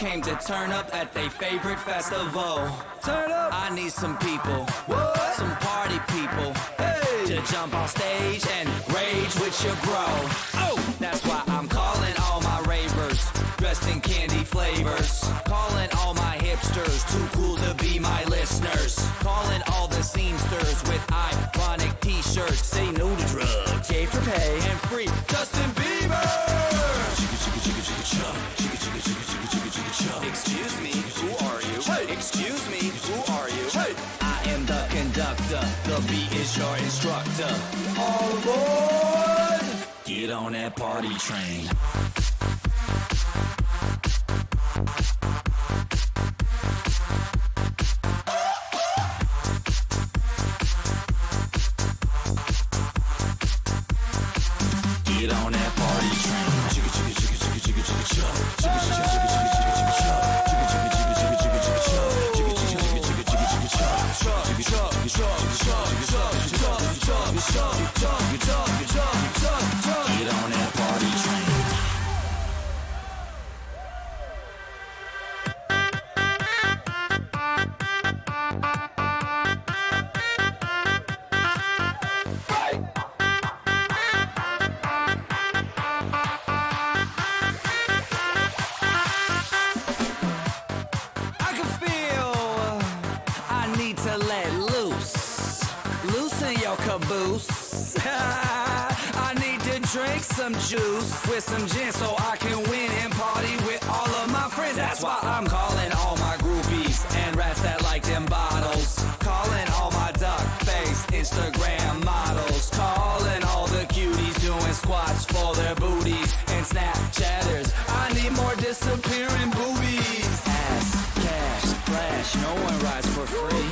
came to turn up at their favorite festival. Turn up. I need some people, what? Some party people, hey, to jump on stage and rage with your bro. Oh, that's why I'm calling all my ravers, dressed in candy flavors. Calling all my hipsters, too cool to be my listeners. Calling all the seamsters with ironic t-shirts. Say no to drugs, gay for pay, and free Justin Bieber. Excuse me, who are you? Hey. Excuse me, who are you? Hey. I am the conductor, the beat is your instructor. All aboard! Get on that party train. Get on that party train. Get on that party train. Caboose. I need to drink some juice with some gin so I can win and party with all of my friends. That's why I'm calling all my groupies and rats that like them bottles. Calling all my duck face Instagram models. Calling all the cuties doing squats for their booties and Snapchatters. I need more disappearing boobies. Ass, cash, flash, no one rides for free.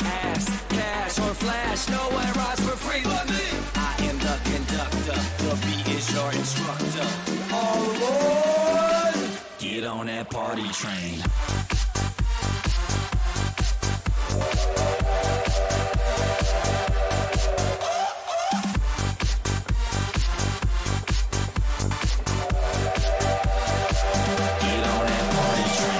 Ass, cash, or flash, no one rides for free but me. I am the conductor, the beat is your instructor. All aboard! Get on that party train. Get on that party train.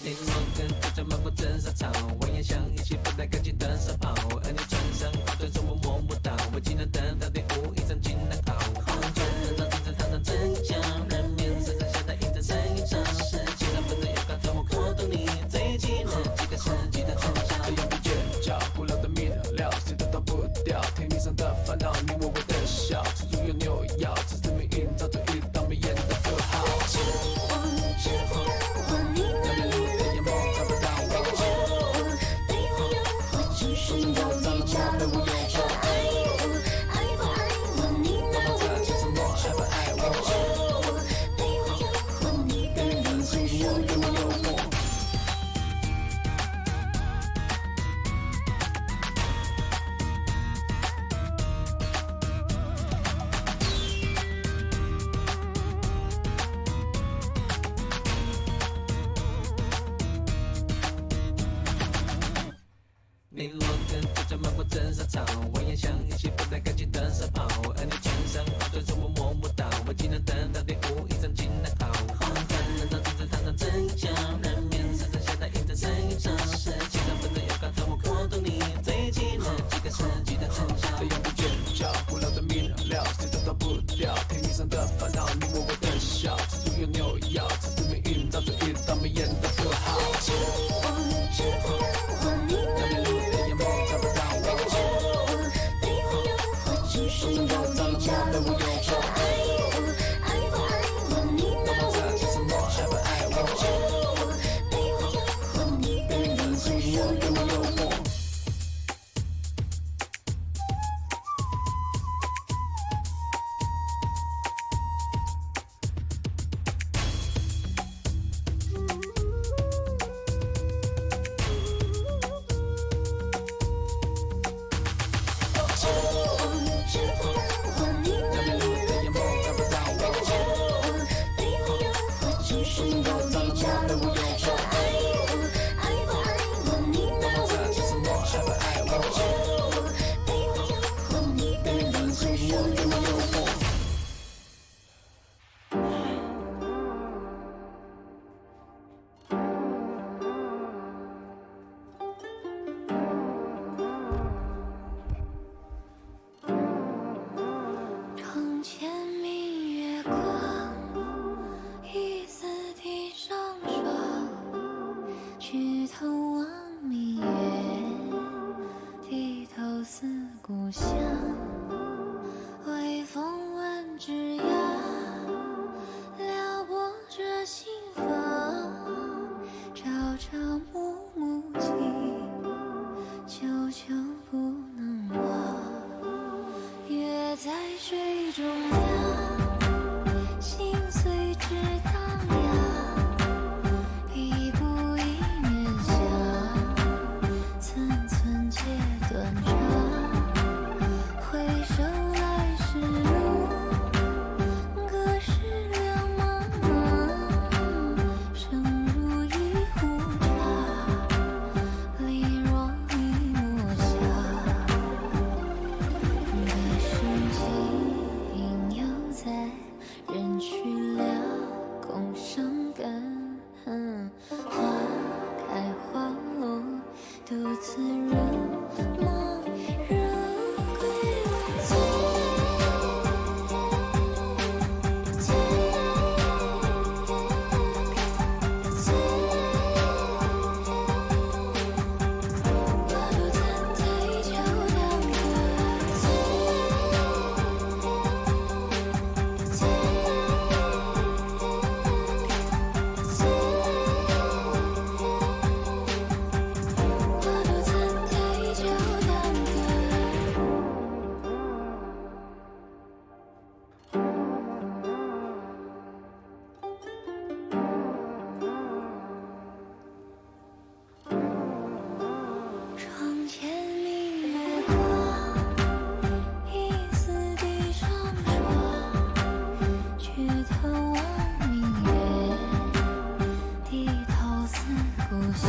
你我跟着这漫步真沙场，蜿蜒像一起不太干净的沙跑，而你穿上好对着我摸不到，我技能等到第五一张进来跑，转人到真正堂堂真相，人面上下的印在身影上，世界上本来有高着我过懂你，最技能几个世纪的真相，这样不尖叫，古老的面料，谁都逃不掉，天地上的烦恼，你我的笑，处处有扭腰，只是命运造就一道眉眼的符号。是我，是我，我你哪里来的？找不到我，是我，对我诱惑，就是有你找的我，说爱我，爱不爱我？你哪问着我？爱不爱我？是我，对我诱惑，你的脸会说有我。你我跟着这漫步真沙场，蜿蜒像一起不太干净的沙跑，而你穿上好对着我摸不到，我技能等到第五一张进来跑，转人到真正堂堂真相，人面上下的印在身影上，世界上本来有高着我过懂你，最技能几个世纪的真相，这样不尖叫，古老的面料，谁都逃不掉，天地上的烦恼，你我的笑，处处有扭腰，只是命运造就一道眉眼的符号。是我，是我，我你哪里来的？找不到我，是我，对我诱惑，就是有你找的我，说爱我，爱不爱我？你哪问着我？爱不爱我？是我，对我诱惑，你的脸会说有我。是我，是我，我你哪里来的？找不到我，是我，对我诱惑，就是有你找的我，说爱我，爱不爱我？你哪问着我？爱不爱我？是我，对我诱惑，你的脸会说有我。床前明月光，疑似地上霜。举头望明月，低头思故乡。微风吻枝桠，撩拨着心房。朝朝暮暮情，久久不能忘。月在水中央，心随之荡漾。一步一面香，寸寸皆断肠。回首来时路，隔世两茫茫。生如一壶茶，离若一抹香。歌声轻又在，人去了空伤感。花开花落，独自入梦入归无醉。醉醉，我独自对酒当歌。醉醉醉，我独自对酒当歌。床前明月光，疑似地上霜。举头望明月，低头思故乡。